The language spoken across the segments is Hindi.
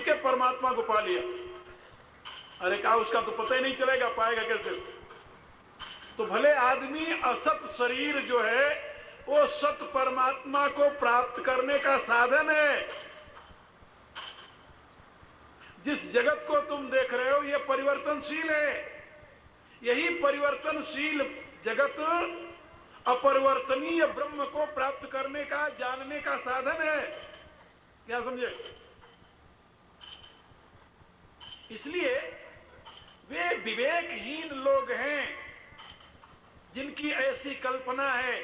के परमात्मा को पा लिया। अरे कहा उसका तो पता ही नहीं चलेगा, पाएगा कैसे? तो भले आदमी असत शरीर जो है वो सत परमात्मा को प्राप्त करने का साधन है। जिस जगत को तुम देख रहे हो ये परिवर्तनशील है। यही परिवर्तनशील जगत अपरिवर्तनीय ब्रह्म को प्राप्त करने का, जानने का साधन है। क्या समझे? इसलिए वे विवेकहीन लोग हैं जिनकी ऐसी कल्पना है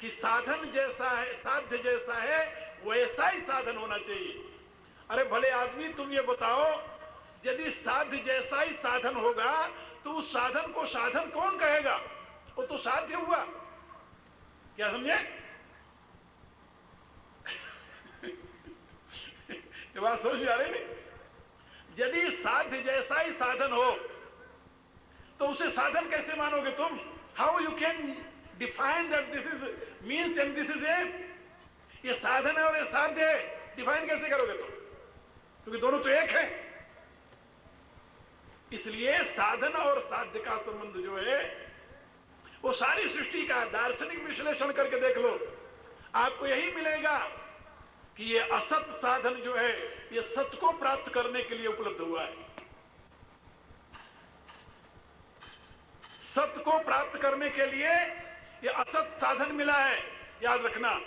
कि साधन जैसा है, साध्य जैसा है वैसा ही साधन होना चाहिए। अरे भले आदमी तुम ये बताओ, यदि साध्य जैसा ही साधन होगा तो उस साधन को साधन कौन कहेगा? वो तो साध्य हुआ। क्या समझे? ये बात समझ में आ रही नहीं? यदि साध्य जैसा ही साधन हो तो उसे साधन कैसे मानोगे तुम? How you can define that this is means and this is aim? ये साधन है और ये साध्य है, डिफाइन कैसे करोगे तुम? क्योंकि दोनों तो एक है। इसलिए साधन और साध्य का संबंध जो है वो सारी सृष्टि का दार्शनिक विश्लेषण करके देख लो, आपको यही मिलेगा कि ये असत साधन जो है ये सत्य को प्राप्त करने के लिए उपलब्ध हुआ है। सत्य को प्राप्त करने के लिए ये असत साधन मिला है, याद रखना।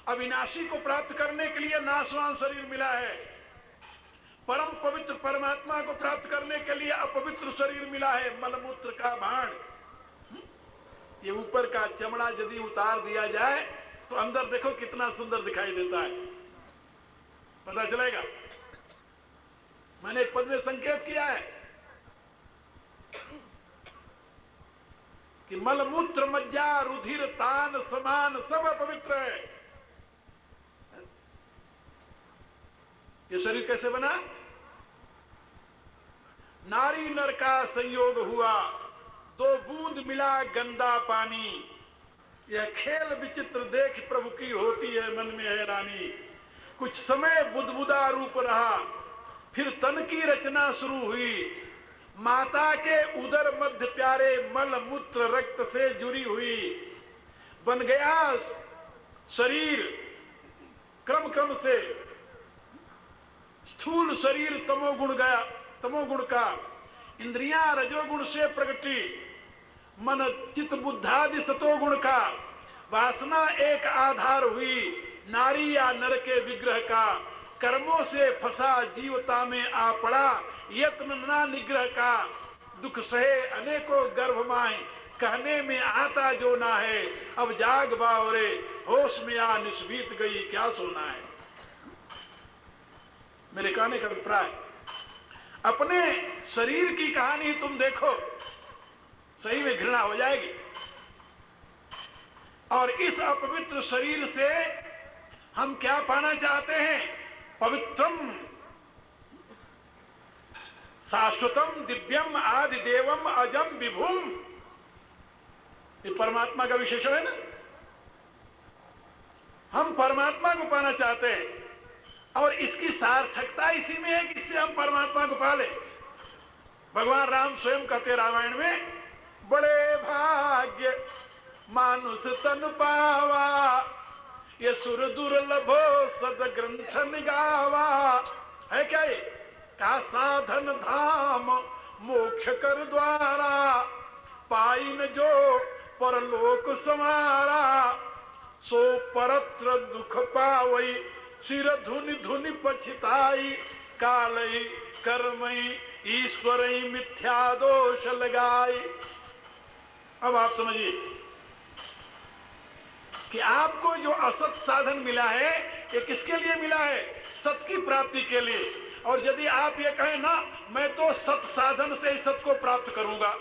अविनाशी को प्राप्त करने के लिए नाशवान शरीर मिला है। परम पवित्र परमात्मा को प्राप्त करने के लिए अपवित्र शरीर मिला है, मलमूत्र का भांड। ये ऊपर का चमड़ा यदि उतार दिया जाए तो अंदर देखो कितना सुंदर दिखाई देता है, पता चलेगा। मैंने एक पद में संकेत किया है कि मलमूत्र मज्जा रुधिर तान समान सब अपवित्र है। ये शरीर कैसे बना? नारी नर का संयोग हुआ, दो बूंद मिला गंदा पानी। यह खेल विचित्र देख प्रभु की होती है मन में हैरानी। कुछ समय बुदबुदा रूप रहा, फिर तन की रचना शुरू हुई। माता के उदर मध्य प्यारे मल मूत्र रक्त से जुड़ी हुई। बन गया शरीर क्रम क्रम से, स्थूल शरीर तमोगुण गया, तमोगुण का। इंद्रियां रजोगुण से प्रगटी, मन चित्त बुद्धादि सतोगुण का। वासना एक आधार हुई, नारी या नर के विग्रह का। कर्मों से फंसा जीवता में आ पड़ा, यत्न ना निग्रह का। दुख सहे अनेकों गर्भ माए, कहने में आता जो ना है। अब जाग बावरे, होश में आ निस्बीत गई, क्या सोना है। मेरे कहने का अभिप्राय, अपने शरीर की कहानी तुम देखो, सही में घृणा हो जाएगी। और इस अपवित्र शरीर से हम क्या पाना चाहते हैं? पवित्रम शाश्वतम दिव्यम आदि देवम अजम विभुम। ये परमात्मा का विशेषण है ना। हम परमात्मा को पाना चाहते हैं और इसकी सार्थकता इसी में है कि इससे हम परमात्मा को पाले। भगवान राम स्वयं कहते रामायण में, बड़े भाग्य मानुष तन पावा, ये सुर दुर्लभो सद ग्रंथ गावा। है क्या ये? का साधन धाम मोक्ष कर द्वारा, पाइन जो परलोक समारा। सो परत्र दुख पावई, सिर धुनि धुनि पछिताई। कालई कर्मई ईश्वरई मिथ्या दोष लगाई। अब आप समझिए कि आपको जो असत साधन मिला है ये किसके लिए मिला है? सत की प्राप्ति के लिए। और यदि आप ये कहें ना मैं तो सत साधन से ही सत को प्राप्त करूंगा,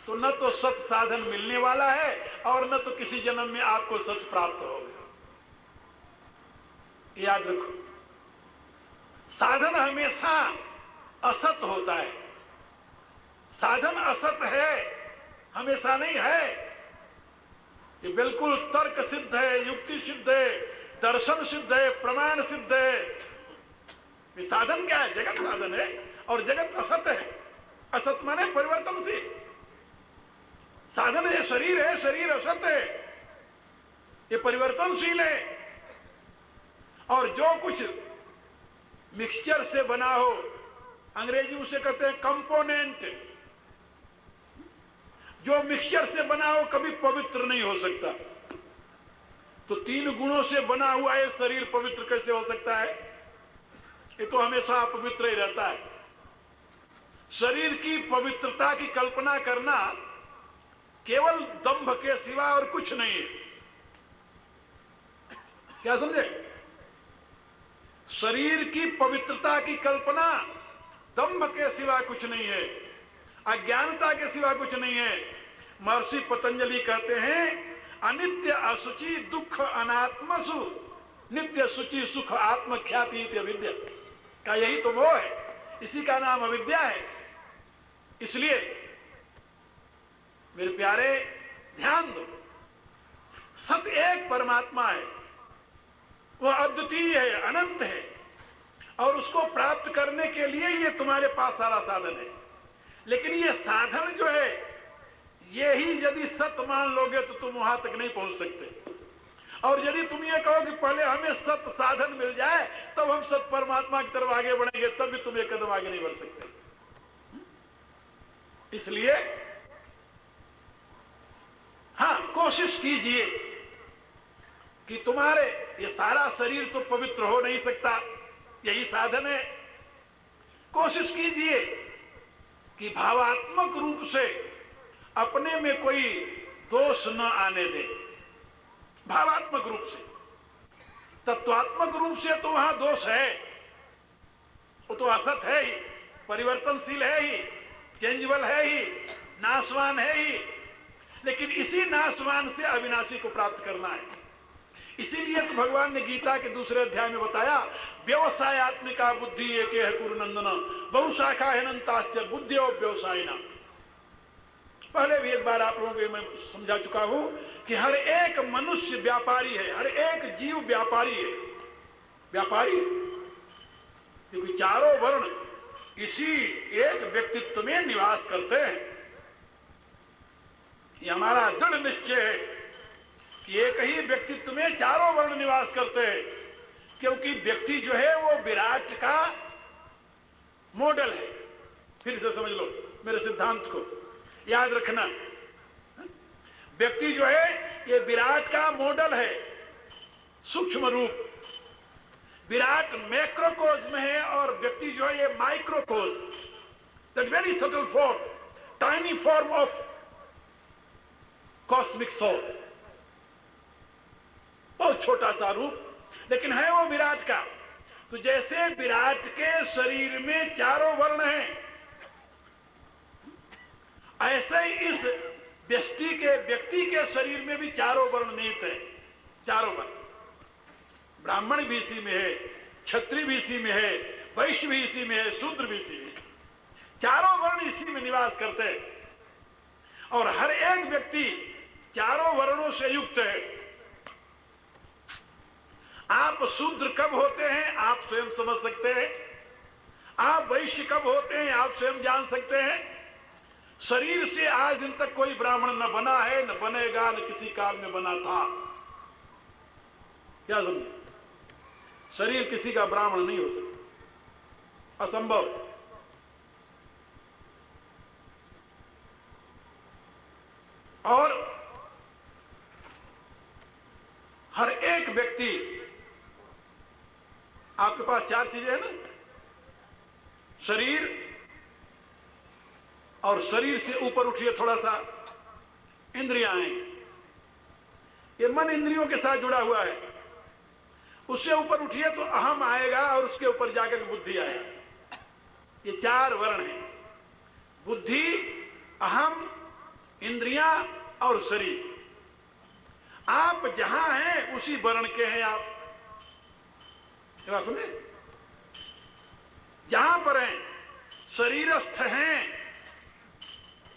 तो न तो सत साधन मिलने वाला है और न तो किसी जन्म में आपको सत प्राप्त होगा। याद रखो, साधन हमेशा असत होता है। साधन असत है, हमेशा नहीं है। ये बिल्कुल तर्क सिद्ध है, युक्ति सिद्ध है, दर्शन सिद्ध है, प्रमाण सिद्ध है। ये साधन क्या है? जगत साधन है और जगत असत है। असत माने परिवर्तनशील। साधन है शरीर असत है, ये परिवर्तनशील है। और जो कुछ मिक्सचर से बना हो, अंग्रेजी में उसे कहते हैं कंपोनेंट, जो मिक्सचर से बना हो कभी पवित्र नहीं हो सकता। तो 3 गुणों से बना हुआ ये शरीर पवित्र कैसे हो सकता है? ये तो हमेशा अपवित्र ही रहता है। शरीर की पवित्रता की कल्पना करना केवल दंभ के सिवा और कुछ नहीं है। क्या समझे? शरीर की पवित्रता की कल्पना दंभ के सिवा कुछ नहीं है, अज्ञानता के सिवा कुछ नहीं है। महर्षि पतंजलि कहते हैं अनित्य असुचि दुख अनात्मसु नित्य सुचि सुख आत्मख्याति इति अविद्या का यही तो मोह है, इसी का नाम अविद्या है। इसलिए मेरे प्यारे ध्यान दो, सत एक परमात्मा है, वह अद्वितीय है, अनंत है, और उसको प्राप्त करने के लिए ये तुम्हारे पास सारा साधन है। लेकिन ये साधन जो है, ये ही यदि सत मान लोगे तो तुम वहां तक नहीं पहुंच सकते। और यदि तुम ये कहो कि पहले हमें सत साधन मिल जाए तब हम सत परमात्मा की तरफ आगे बढ़ेंगे, तब भी तुम एक कदम आगे नहीं बढ़ सकते। इसलिए हाँ, कोशिश कीजिए कि तुम्हारे ये सारा शरीर तो पवित्र हो नहीं सकता, यही साधन है। कोशिश कीजिए कि भावात्मक रूप से अपने में कोई दोष न आने दे। भावात्मक रूप से, तत्वात्मक रूप से तो वहां दोष है, वो तो असत है ही, परिवर्तनशील है ही, चेंजेबल है ही, नाशवान है ही। लेकिन इसी नाशवान से अविनाशी को प्राप्त करना है। इसीलिए तो भगवान ने गीता के दूसरे अध्याय में बताया, व्यवसायत्मिका बुद्धि एक है कुरुनंदन बहुशाखा हेनंताश्च बुद्धियो व्यवसायिना। पहले भी एक बार आप लोगों को मैं समझा चुका हूं कि हर एक मनुष्य व्यापारी है, हर एक जीव व्यापारी है, व्यापारी है, क्योंकि चारों वर्ण इसी एक व्यक्तित्व में निवास करते हैं। ये हमारा दृढ़ निश्चय है कि एक ही व्यक्तित्व में चारों वर्ण निवास करते हैं, क्योंकि व्यक्ति जो है वो विराट का मॉडल है। फिर से समझ लो मेरे सिद्धांत को, याद रखना। व्यक्ति जो है ये विराट का मॉडल है, सूक्ष्म रूप। विराट मैक्रोकोस्म है और व्यक्ति जो है ये microcosm, that very subtle form, tiny form of cosmic soul. बहुत छोटा सा रूप, लेकिन है वो विराट का। तो जैसे विराट के शरीर में चारों वर्ण हैं, ऐसे ही इस व्यक्ति के शरीर में भी चारों वर्ण निहित है। चारों वर्ण, ब्राह्मण भी इसी में है, क्षत्रिय भी इसी में है, वैश्य भी इसी में है, शूद्र भी इसी में है। चारों वर्ण इसी में निवास करते हैं और हर एक व्यक्ति चारों वर्णों से युक्त है। आप शूद्र कब होते हैं आप स्वयं समझ सकते हैं, आप वैश्य कब होते हैं आप स्वयं जान सकते हैं। शरीर से आज दिन तक कोई ब्राह्मण न बना है, न बनेगा, न किसी काल में बना था। क्या समझे? शरीर किसी का ब्राह्मण नहीं हो सकता, असंभव। और हर एक व्यक्ति, आपके पास 4 चीजें हैं ना, शरीर, और शरीर से ऊपर उठिए थोड़ा सा, इंद्रियां आएंगी। ये मन इंद्रियों के साथ जुड़ा हुआ है। उससे ऊपर उठिए तो अहम आएगा और उसके ऊपर जाकर बुद्धि आएगी। ये 4 वर्ण हैं, बुद्धि, अहम, इंद्रियां और शरीर। आप जहां हैं उसी वर्ण के हैं आप। ये बात समझे? जहां पर हैं, शरीरस्थ हैं,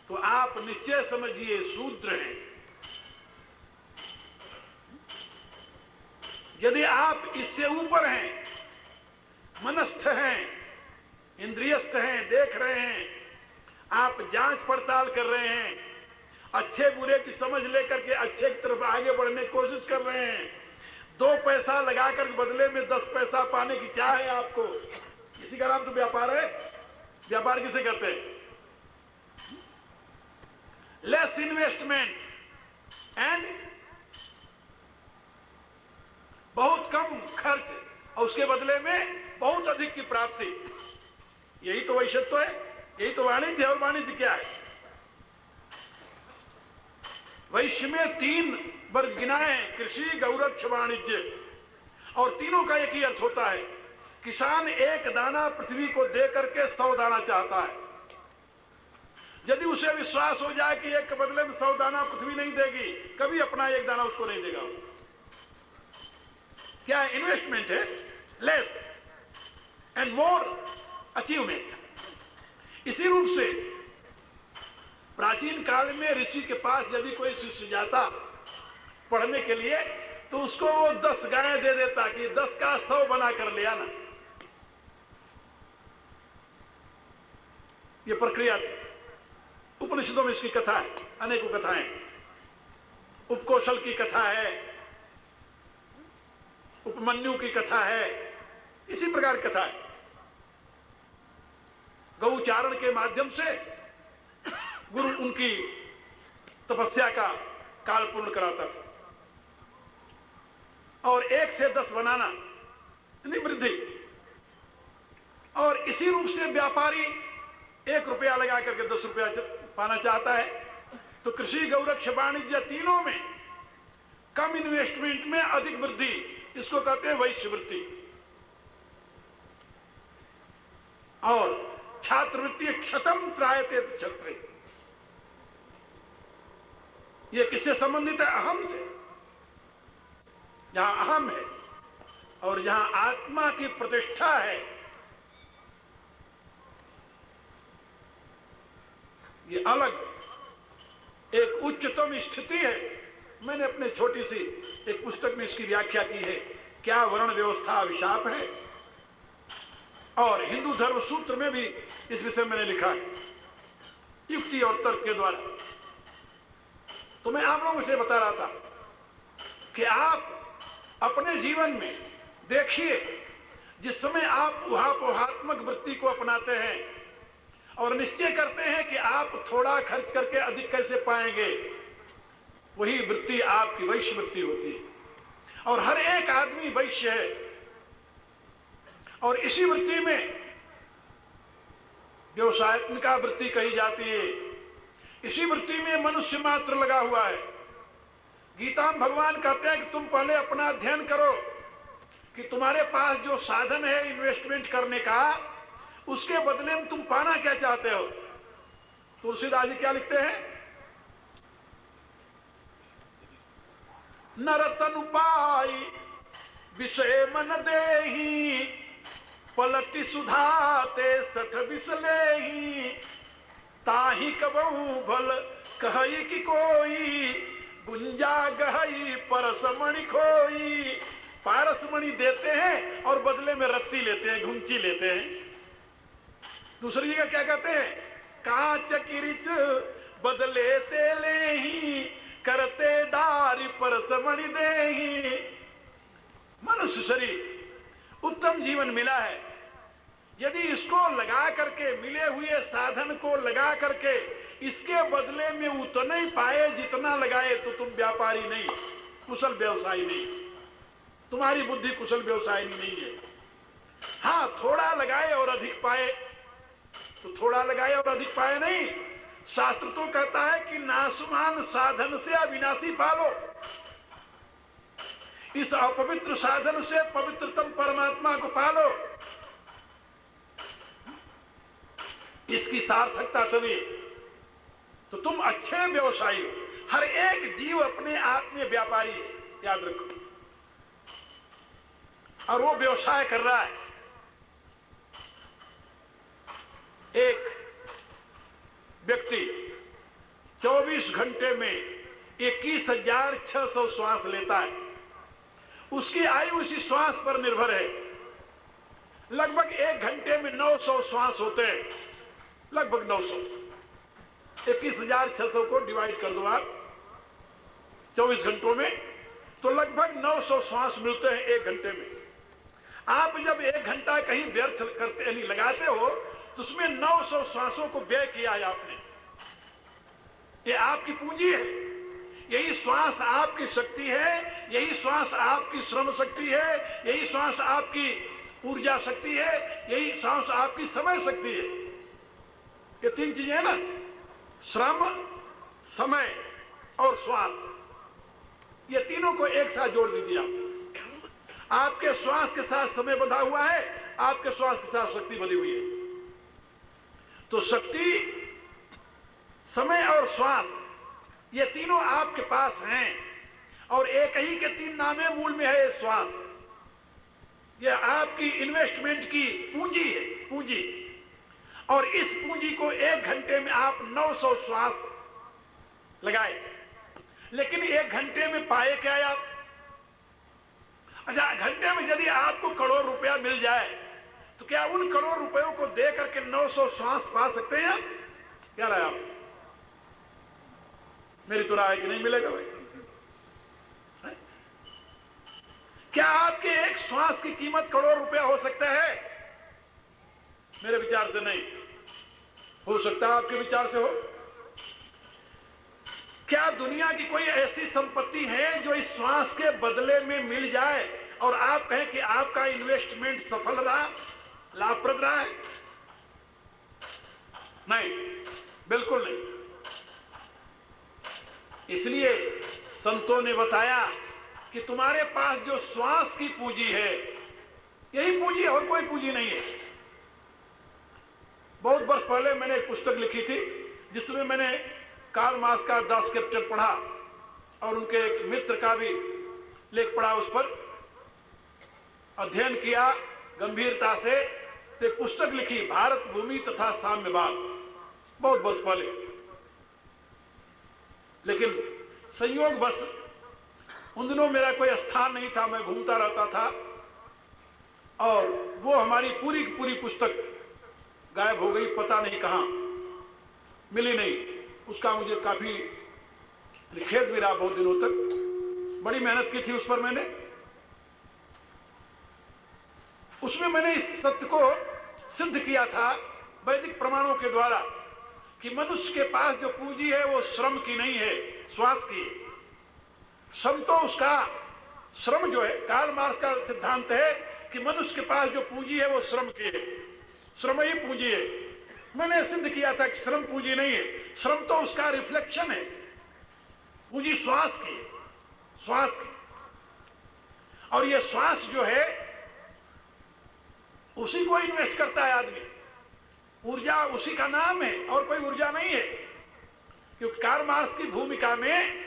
तो आप निश्चय समझिए शूद्र हैं। यदि आप इससे ऊपर हैं, मनस्थ हैं, हैं, देख रहे हैं, आप जांच पड़ताल कर रहे हैं, अच्छे बुरे की समझ लेकर के अच्छे की तरफ आगे बढ़ने की कोशिश कर रहे हैं। 2 पैसा लगाकर बदले में 10 पैसा पाने की चाह है आपको, इसी का नाम तो व्यापार है। व्यापार किसे कहते हैं? लेस इन्वेस्टमेंट एंड बहुत कम खर्च और उसके बदले में बहुत अधिक की प्राप्ति। यही तो वैश्यत्व है, यही तो वाणिज्य है। और वाणिज्य क्या है? वैश्य में 3 वर्ग गिनाए हैं, कृषि, गौरक्ष, वाणिज्य, और तीनों का एक ही अर्थ होता है। किसान 1 दाना पृथ्वी को दे करके 100 दाना चाहता है। यदि उसे विश्वास हो जाए कि एक के बदले में 100 दाना पृथ्वी नहीं देगी, कभी अपना 1 दाना उसको नहीं देगा। क्या इन्वेस्टमेंट है? Less and more achievement. इसी रूप से प्राचीन काल में ऋषि के पास यदि कोई शिष्य जाता पढ़ने के लिए, तो उसको वो 10 गायें दे देता कि 10 का 100 बना कर ले आना। ये प्रक्रिया थी। उपनिषदों में इसकी कथा है, अनेकों कथाएं। उपकौशल की कथा है, उपमन्यु की कथा है, इसी प्रकार कथा है। गौचारण के माध्यम से गुरु उनकी तपस्या का काल पूर्ण कराता था। और 1 से 10 बनाना यानी वृद्धि। और इसी रूप से व्यापारी 1 रुपया लगा करके 10 रुपया पाना चाहता है। तो कृषि, गौरक्ष, वाणिज्य तीनों में कम इन्वेस्टमेंट में अधिक वृद्धि, इसको कहते हैं वैश्यवृत्ति। और छात्रवृत्ति क्षतम त्रायते क्षत्रे, ये किससे संबंधित है? अहम से। जहां अहम है और जहां आत्मा की प्रतिष्ठा है, ये अलग एक उच्चतम स्थिति है। मैंने अपने छोटी सी एक पुस्तक में इसकी व्याख्या की है, क्या वर्ण व्यवस्था अभिशाप है। और हिंदू धर्म सूत्र में भी इस विषय मैंने लिखा है, युक्ति और तर्क के द्वारा। तो मैं आप लोगों से बता रहा था कि आप अपने जीवन में देखिए, जिस समय आप ऊहापोहात्मक वृत्ति को अपनाते हैं और निश्चय करते हैं कि आप थोड़ा खर्च करके अधिक कैसे पाएंगे, वही वृत्ति आपकी वैश्य वृत्ति होती है। और हर एक आदमी वैश्य है। और इसी वृत्ति में व्यवसायत्मिका वृत्ति कही जाती है। इसी वृत्ति में मनुष्य मात्र लगा हुआ है। गीता में भगवान कहते हैं कि तुम पहले अपना अध्ययन करो कि तुम्हारे पास जो साधन है इन्वेस्टमेंट करने का, उसके बदले में तुम पाना क्या चाहते हो। तुलसीदास जी क्या लिखते हैं? नरतन पाई विषय मन देही, पलटी सुधाते 60 बिसलेही, ताही कबहू भल कहई कि कोई, गुंजा गहई परसमणि खोई। पारसमणि देते हैं और बदले में रत्ती लेते हैं, घुंची लेते हैं। दूसरी जगह क्या कहते हैं? कांच किरिच बदले तेले ही, करते डारी परसमणि देही। मनुष्य शरीर उत्तम जीवन मिला है, यदि इसको लगा करके, मिले हुए साधन को लगा करके इसके बदले में उतना ही पाए जितना लगाए, तो तुम व्यापारी नहीं, कुशल व्यवसायी नहीं, तुम्हारी बुद्धि कुशल व्यवसायी नहीं है। हाँ, थोड़ा लगाए और अधिक पाए, तो थोड़ा लगाए और अधिक पाए नहीं। शास्त्र तो कहता है कि नाशमान साधन से अविनाशी पालो। इस अपवित्र साधन से पवित्रतम परमात्मा को पालो। इसकी सार्थकता तभी, तो तुम अच्छे व्यवसायी हो। हर एक जीव अपने आप में व्यापारी है, याद रखो। और वो व्यवसाय कर रहा है। एक व्यक्ति 24 घंटे में 21,600 श्वास लेता है। उसकी आयु इसी श्वास पर निर्भर है। लगभग 1 घंटे में 900 श्वास होते हैं। लगभग 900। 21,600 को डिवाइड कर दो आप 24 घंटों में, तो लगभग 900 श्वास मिलते हैं एक घंटे में। आप जब 1 घंटा कहीं व्यर्थ करते यानी लगाते हो तो उसमें 900 श्वासों को व्यय किया है आपने। ये आपकी पूंजी है। यही श्वास आपकी शक्ति है, यही श्वास आपकी श्रम शक्ति है, यही श्वास आपकी ऊर्जा शक्ति है, यही श्वास आपकी समय शक्ति है। ये 3 चीजें है ना, श्रम, समय और श्वास। ये तीनों को एक साथ जोड़ दीजिए आप। आपके श्वास के साथ समय बंधा हुआ है, आपके श्वास के साथ शक्ति बंधी हुई है। तो शक्ति, समय और श्वास, ये तीनों आपके पास हैं और एक ही के 3 नामे मूल में है श्वास। ये आपकी इन्वेस्टमेंट की पूंजी है, पूंजी। और इस पूंजी को 1 घंटे में आप 900 श्वास लगाए, लेकिन 1 घंटे में पाए क्या आप? अच्छा, घंटे में यदि आपको करोड़ रुपया मिल जाए तो क्या उन करोड़ रुपयों को दे करके 900 श्वास पा सकते हैं? क्या राय आप? मेरी तो राय कि नहीं मिलेगा भाई। है? क्या आपके एक श्वास की कीमत करोड़ रुपया हो सकता है? मेरे विचार से नहीं हो सकता, आपके विचार से हो। क्या दुनिया की कोई ऐसी संपत्ति है जो इस श्वास के बदले में मिल जाए और आप कहें कि आपका इन्वेस्टमेंट सफल रहा, लाभप्रद रहा है? नहीं, बिल्कुल नहीं। इसलिए संतों ने बताया कि तुम्हारे पास जो श्वास की पूंजी है, यही पूंजी है और कोई पूंजी नहीं है। बहुत वर्ष पहले मैंने एक पुस्तक लिखी थी जिसमें मैंने कार्ल मार्क्स का दास कैपिटल पढ़ा और उनके एक मित्र का भी लेख पढ़ा, उस पर अध्ययन किया गंभीरता से, तो एक पुस्तक लिखी, भारत भूमि तथा साम्यवाद, बहुत वर्ष पहले। लेकिन संयोग बस उन दिनों मेरा कोई स्थान नहीं था, मैं घूमता रहता था और वो हमारी पूरी पूरी पुस्तक गायब हो गई, पता नहीं कहां, मिली नहीं। उसका मुझे काफी खेद भी रहा बहुत दिनों तक। बड़ी मेहनत की थी उस पर मैंने। उसमें मैंने इस सत्य को सिद्ध किया था वैदिक प्रमाणों के द्वारा कि मनुष्य के पास जो पूंजी है वो श्रम की नहीं है, श्वास की है। श्रम तो उसका, श्रम जो है, कार्ल मार्क्स का सिद्धांत है कि मनुष्य के पास जो पूंजी है वो श्रम की है, श्रम ही पूंजी है। मैंने सिद्ध किया था कि श्रम पूंजी नहीं है, श्रम तो उसका रिफ्लेक्शन है, पूंजी श्वास की है, श्वास की। और ये श्वास जो है उसी को इन्वेस्ट करता है आदमी, ऊर्जा उसी का नाम है और कोई ऊर्जा नहीं है। क्योंकि कार्ल मार्क्स की भूमिका में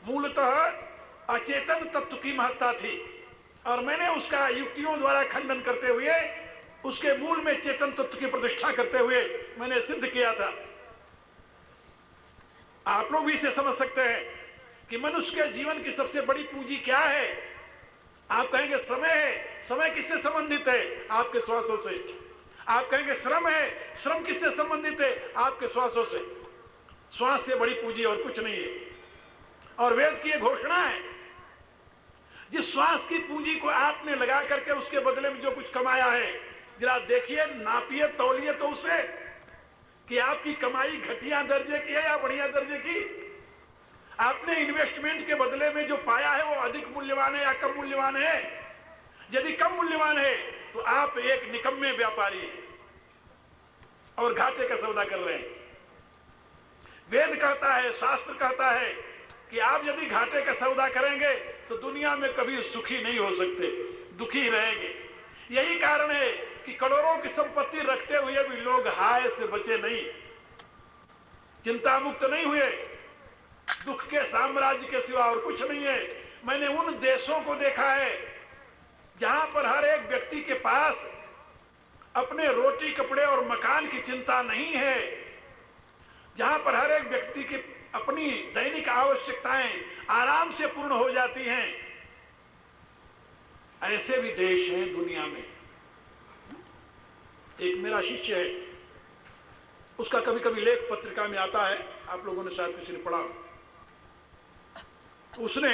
मूलतः अचेतन तत्व की महत्ता थी और मैंने उसका युक्तियों द्वारा खंडन करते हुए उसके मूल में चेतन तत्व की प्रतिष्ठा करते हुए मैंने सिद्ध किया था। आप लोग भी इसे समझ सकते हैं कि मनुष्य के जीवन की सबसे बड़ी पूंजी क्या है? आप कहेंगे समय है। समय किससे संबंधित है? आपके श्वासों से। आप कहेंगे श्रम है। श्रम किससे संबंधित है? आपके श्वासों से। श्वास से बड़ी पूंजी और कुछ नहीं है। और वेद की यह घोषणा है, जिस श्वास की पूंजी को आपने लगा करके उसके बदले में जो कुछ कमाया है, जरा देखिए, नापिए, तौलिए तो उसे कि आपकी कमाई घटिया दर्जे की है या बढ़िया दर्जे की। आपने इन्वेस्टमेंट के बदले में जो पाया है वो अधिक मूल्यवान है या कम मूल्यवान है? यदि कम मूल्यवान है तो आप एक निकम्मे व्यापारी हैं और घाटे का सौदा कर रहे हैं। वेद कहता है, शास्त्र कहता है कि आप यदि घाटे का सौदा करेंगे तो दुनिया में कभी सुखी नहीं हो सकते, दुखी रहेंगे। यही कारण है कि करोड़ों की संपत्ति रखते हुए भी लोग हाय से बचे नहीं, चिंता मुक्त नहीं हुए। दुख के साम्राज्य के सिवा और कुछ नहीं है। मैंने उन देशों को देखा है जहां पर हर एक व्यक्ति के पास अपने रोटी कपड़े और मकान की चिंता नहीं है, जहां पर हर एक व्यक्ति की अपनी दैनिक आवश्यकताएं आराम से पूर्ण हो जाती हैं। ऐसे भी देश हैं दुनिया में। एक मेरा शिष्य है, उसका कभी कभी लेख पत्रिका में आता है, आप लोगों ने शायद किसी ने पढ़ा। उसने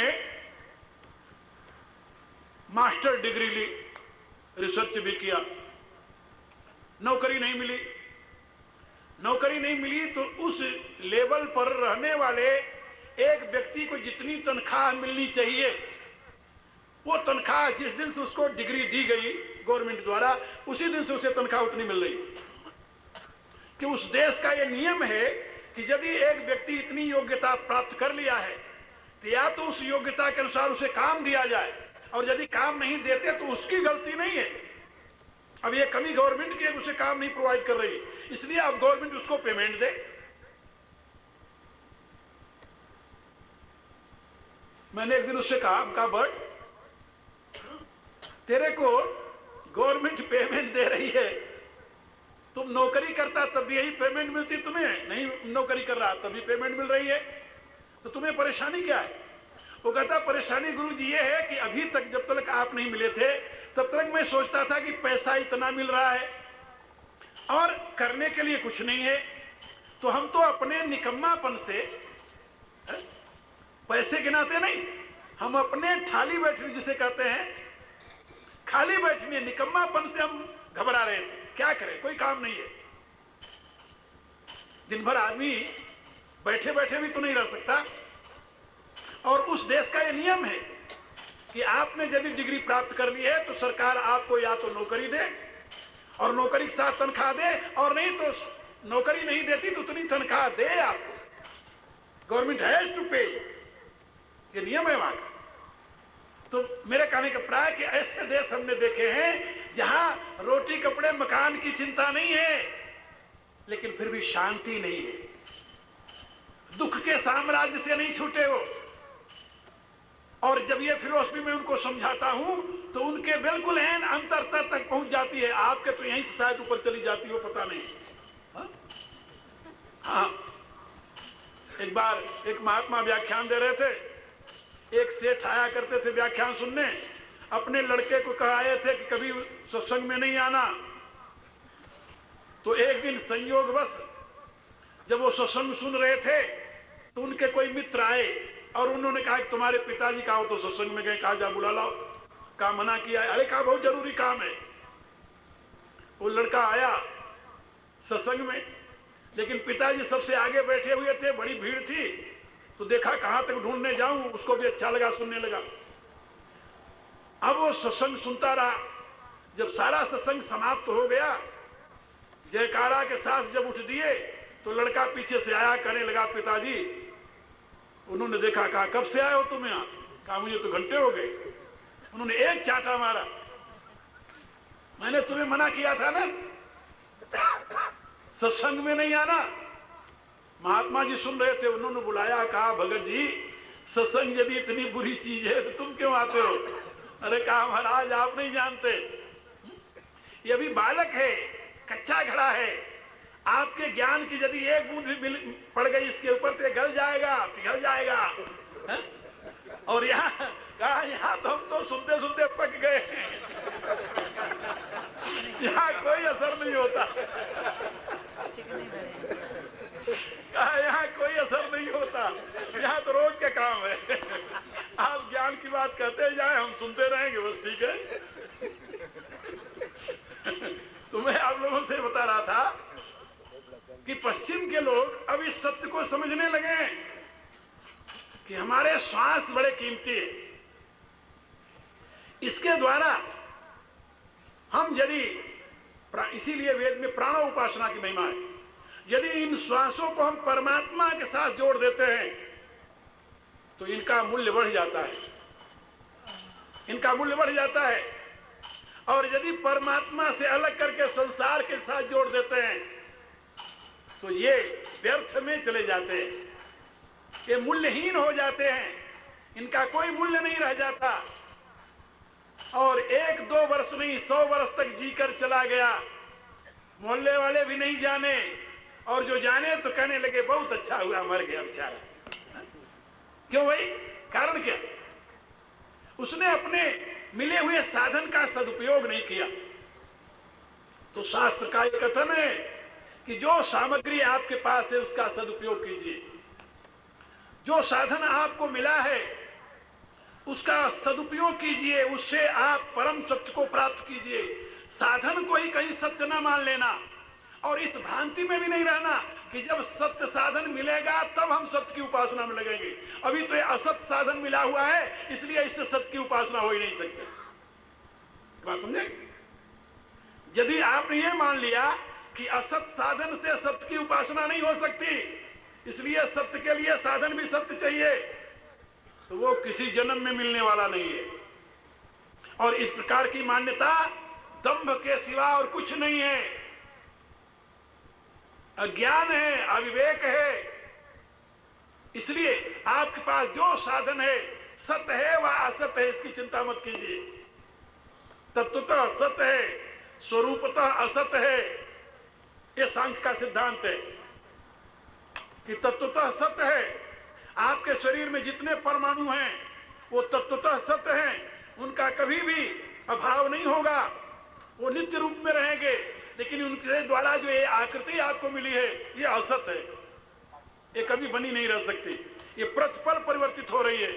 मास्टर डिग्री ली, रिसर्च भी किया, नौकरी नहीं मिली। नौकरी नहीं मिली तो उस लेवल पर रहने वाले एक व्यक्ति को जितनी तनख्वाह मिलनी चाहिए, वो तनख्वाह जिस दिन से उसको डिग्री दी गई गवर्नमेंट द्वारा, उसी दिन से उसे तनख्वाह उतनी मिल रही है। कि उस देश का ये नियम है कि यदि एक व्यक्ति इतनी योग्यता प्राप्त कर लिया है तो या तो उस योग्यता के अनुसार उसे काम दिया जाए, और यदि काम नहीं देते तो उसकी गलती नहीं है। अब ये कमी गवर्नमेंट की है, उसे काम नहीं प्रोवाइड कर रही, इसलिए अब गवर्नमेंट उसको पेमेंट दे। मैंने एक दिन उससे कहा बट तेरे को गवर्नमेंट पेमेंट दे रही है, तुम नौकरी करता तब भी यही पेमेंट मिलती, तुम्हें नहीं नौकरी कर रहा तभी पेमेंट मिल रही है, तो तुम्हें परेशानी क्या है? वो कहता परेशानी गुरुजी ये है कि अभी तक जब तक आप नहीं मिले थे तब तक मैं सोचता था कि पैसा इतना मिल रहा है और करने के लिए कुछ नहीं है, तो हम तो अपने निकम्मापन से पैसे गिनाते नहीं, हम अपने ठाली बैठने जिसे कहते हैं खाली बैठने निकम्मापन से हम घबरा रहे थे। क्या करें, कोई काम नहीं है। दिन भर आदमी बैठे बैठे भी तो नहीं रह सकता, और उस देश का ये नियम है कि आपने यदि डिग्री प्राप्त कर ली है तो सरकार आपको या तो नौकरी दे और नौकरी के साथ तनख्वाह दे, और नहीं तो नौकरी नहीं देती तो उतनी तनख्वाह दे आपको। गवर्नमेंट हैज टू पे, ये नियम है वहां का। तो मेरे कहने का प्राय कि ऐसे देश हमने देखे हैं जहां रोटी कपड़े मकान की चिंता नहीं है, लेकिन फिर भी शांति नहीं है, दुख के साम्राज्य से नहीं छूटे वो। और जब ये फिलॉसफी में उनको समझाता हूं तो उनके बिल्कुल एन अंतरता तक पहुंच जाती है, आपके तो यहीं से शायद ऊपर चली जाती हो, पता नहीं। हाँ, एक बार एक महात्मा व्याख्यान दे रहे थे, एक सेठ आया करते थे व्याख्यान सुनने, अपने लड़के को कहाए थे कि कभी सत्संग में नहीं आना। तो एक दिन संयोगवश जब वो सत्संग सुन रहे थे तो उनके कोई मित्र आए और उन्होंने कहा कि तुम्हारे पिताजी का हो तो सत्संग में गए, कहा जा बुला लाओ। कहा मना किया, अरे कहा बहुत जरूरी काम है। वो लड़का आया सत्संग में, लेकिन पिताजी सबसे आगे बैठे हुए थे, बड़ी भीड़ थी, तो देखा कहां तक ढूंढने जाऊं, उसको भी अच्छा लगा, सुनने लगा। अब वो सत्संग सुनता रहा। जब सारा सत्संग समाप्त हो गया, जयकारा के साथ जब उठ दिए तो लड़का पीछे से आया, कहने लगा पिताजी। उन्होंने देखा, कहा कब से आए हो तुम यहां? कहा मुझे तो घंटे हो गए। उन्होंने एक चांटा मारा, मैंने तुम्हें मना किया था ना सत्संग में नहीं आना। महात्मा जी सुन रहे थे, उन्होंने बुलाया, कहा भगत जी सत्संग यदि इतनी बुरी चीज है तो तुम क्यों आते हो? अरे कहा महाराज आप नहीं जानते, ये अभी बालक है, कच्चा घड़ा है, आपके ज्ञान की यदि एक बूंद भी पड़ गई इसके ऊपर तो गल जाएगा, पिघल जाएगा। है? और यहाँ कहा, यहाँ तो हम तो सुनते सुनते पक गए, यहाँ कोई असर नहीं होता। यहाँ कोई असर नहीं होता, यहाँ तो रोज का काम है। आप ज्ञान की बात कहते जाए, हम सुनते रहेंगे, बस ठीक है। तो मैं आप लोगों से बता रहा था कि पश्चिम के लोग अब इस सत्य को समझने लगे हैं कि हमारे श्वास बड़े कीमती है। इसके द्वारा हम यदि, इसीलिए वेद में प्राणो उपासना की महिमा है, यदि इन श्वासों को हम परमात्मा के साथ जोड़ देते हैं तो इनका मूल्य बढ़ जाता है, इनका मूल्य बढ़ जाता है। और यदि परमात्मा से अलग करके संसार के साथ जोड़ देते हैं तो ये व्यर्थ में चले जाते हैं, ये मूल्यहीन हो जाते हैं, इनका कोई मूल्य नहीं रह जाता। और 1-2 वर्ष नहीं 100 वर्ष तक जीकर चला गया, मोहल्ले वाले भी नहीं जाने, और जो जाने तो कहने लगे बहुत अच्छा हुआ मर गया बेचारा। क्यों भाई? कारण क्या? उसने अपने मिले हुए साधन का सदुपयोग नहीं किया। तो शास्त्र का एक कथन है कि जो सामग्री आपके पास है उसका सदुपयोग कीजिए, जो साधन आपको मिला है उसका सदुपयोग कीजिए, उससे आप परम सत्य को प्राप्त कीजिए। साधन को ही कहीं सत्य ना मान लेना और इस भ्रांति में भी नहीं रहना कि जब सत्य साधन मिलेगा तब हम सत्य की उपासना में लगेंगे। अभी तो ये असत साधन मिला हुआ है, इसलिए इससे सत्य की उपासना हो ही नहीं सकती। बात समझे? यदि आपने ये मान लिया कि असत साधन से सत्य की उपासना नहीं हो सकती, इसलिए सत्य के लिए साधन भी सत्य चाहिए, तो वो किसी जन्म में मिलने वाला नहीं है। और इस प्रकार की मान्यता दंभ के सिवा और कुछ नहीं है, अज्ञान है, अविवेक है। इसलिए आपके पास जो साधन है, सत्य है व असत है, इसकी चिंता मत कीजिए। तत्वतः सत्य है, स्वरूपतः असत है, यह सांख्य का सिद्धांत है कि तत्वतः सत्य है। आपके शरीर में जितने परमाणु हैं वो तत्वतः सत्य हैं, उनका कभी भी अभाव नहीं होगा, वो नित्य रूप में रहेंगे। लेकिन उनके द्वारा जो ये आकृति आपको मिली है ये असत है, ये कभी बनी नहीं रह सकती, ये प्रतिपल परिवर्तित हो रही है।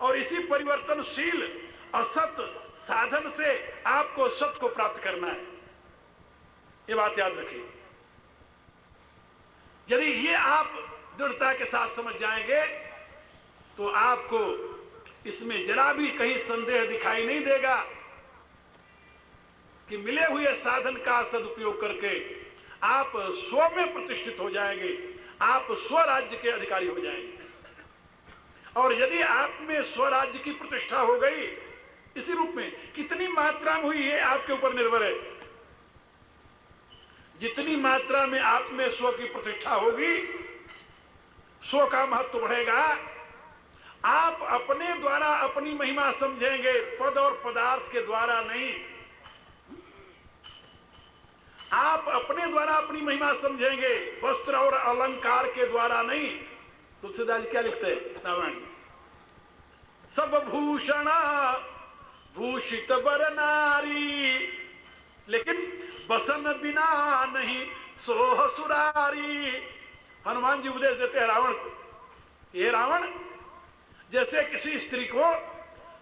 और इसी परिवर्तनशील असत साधन से आपको सत्य को प्राप्त करना है, ये बात याद रखिए। यदि ये आप दृढ़ता के साथ समझ जाएंगे तो आपको इसमें जरा भी कहीं संदेह दिखाई नहीं देगा कि मिले हुए साधन का सदुपयोग करके आप स्व में प्रतिष्ठित हो जाएंगे, आप स्वराज्य के अधिकारी हो जाएंगे। और यदि आप में स्वराज्य की प्रतिष्ठा हो गई, इसी रूप में कितनी मात्रा में हुई ये आपके ऊपर निर्भर है। जितनी मात्रा में आप में स्व की प्रतिष्ठा होगी, स्व का महत्व बढ़ेगा। आप अपने द्वारा अपनी महिमा समझेंगे, पद और पदार्थ के द्वारा नहीं। आप अपने द्वारा अपनी महिमा समझेंगे, वस्त्र और अलंकार के द्वारा नहीं। तुलसीदास क्या लिखते हैं रामायण में? सब भूषण भूषित बर नारी, लेकिन बसन बिना नहीं सोह सुरारी। हनुमान जी उपदेश देते हैं रावण को, ये रावण, जैसे किसी स्त्री को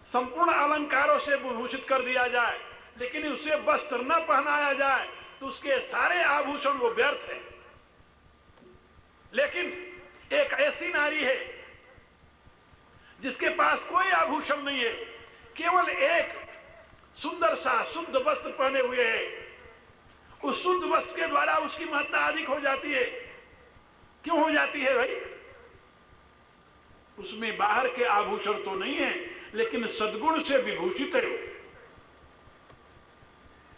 संपूर्ण अलंकारों से भूषित कर दिया जाए लेकिन उसे वस्त्र न पहनाया जाए तो उसके सारे आभूषण वो व्यर्थ है। लेकिन एक ऐसी नारी है जिसके पास कोई आभूषण नहीं है, केवल एक सुंदर सा शुद्ध वस्त्र पहने हुए है। उस शुद्ध वस्त्र के द्वारा उसकी महत्ता अधिक हो जाती है। क्यों हो जाती है भाई? उसमें बाहर के आभूषण तो नहीं है लेकिन सद्गुण से विभूषित है।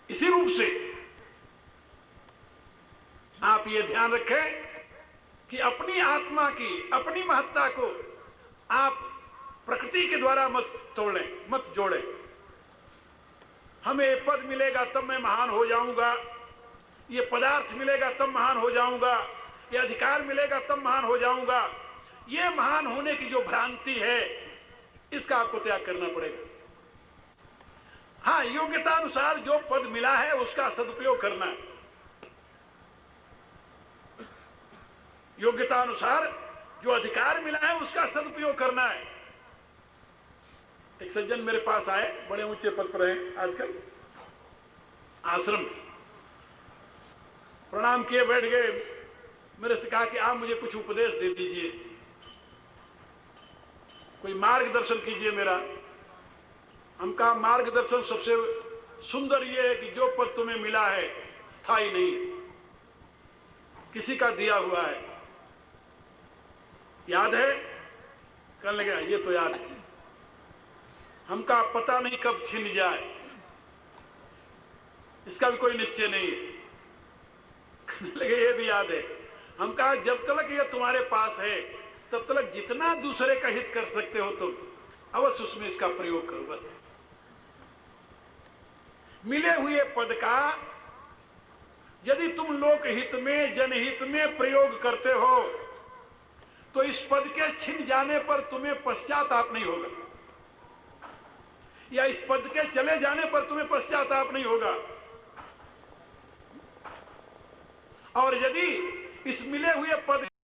इसी रूप से आप ये ध्यान रखें कि अपनी आत्मा की अपनी महत्ता को आप प्रकृति के द्वारा मत तोड़ें, मत जोड़ें। हमें पद मिलेगा तब मैं महान हो जाऊंगा, ये पदार्थ मिलेगा तब महान हो जाऊंगा, ये अधिकार मिलेगा तब महान हो जाऊंगा। ये महान होने की जो भ्रांति है इसका आपको त्याग करना पड़ेगा। हाँ, योग्यता अनुसार जो पद मिला है उसका सदुपयोग करना है। योग्यता अनुसार जो अधिकार मिला है उसका सदुपयोग करना है। एक सज्जन मेरे पास आए, बड़े ऊंचे पद पर हैं आजकल, आश्रम, प्रणाम किए, बैठ गए। मेरे से कहा कि आप मुझे कुछ उपदेश दे दीजिए, कोई मार्गदर्शन कीजिए मेरा। हम कहा मार्गदर्शन सबसे सुंदर ये है कि जो पद तुम्हें मिला है स्थायी नहीं है, किसी का दिया हुआ है। याद है? कहने लगा ये तो याद है। हम कहा पता नहीं कब छिन जाए, इसका भी कोई निश्चय नहीं है। कहने लगे ये भी याद है। हम कहा जब तक ये तुम्हारे पास है तब तक जितना दूसरे का हित कर सकते हो तुम अवश्य उसमें इसका प्रयोग करो। बस मिले हुए पद का यदि तुम लोक हित में, जनहित में प्रयोग करते हो तो इस पद के छिन जाने पर तुम्हें पश्चाताप नहीं होगा, या इस पद के चले जाने पर तुम्हें पश्चाताप नहीं होगा। और यदि इस मिले हुए पद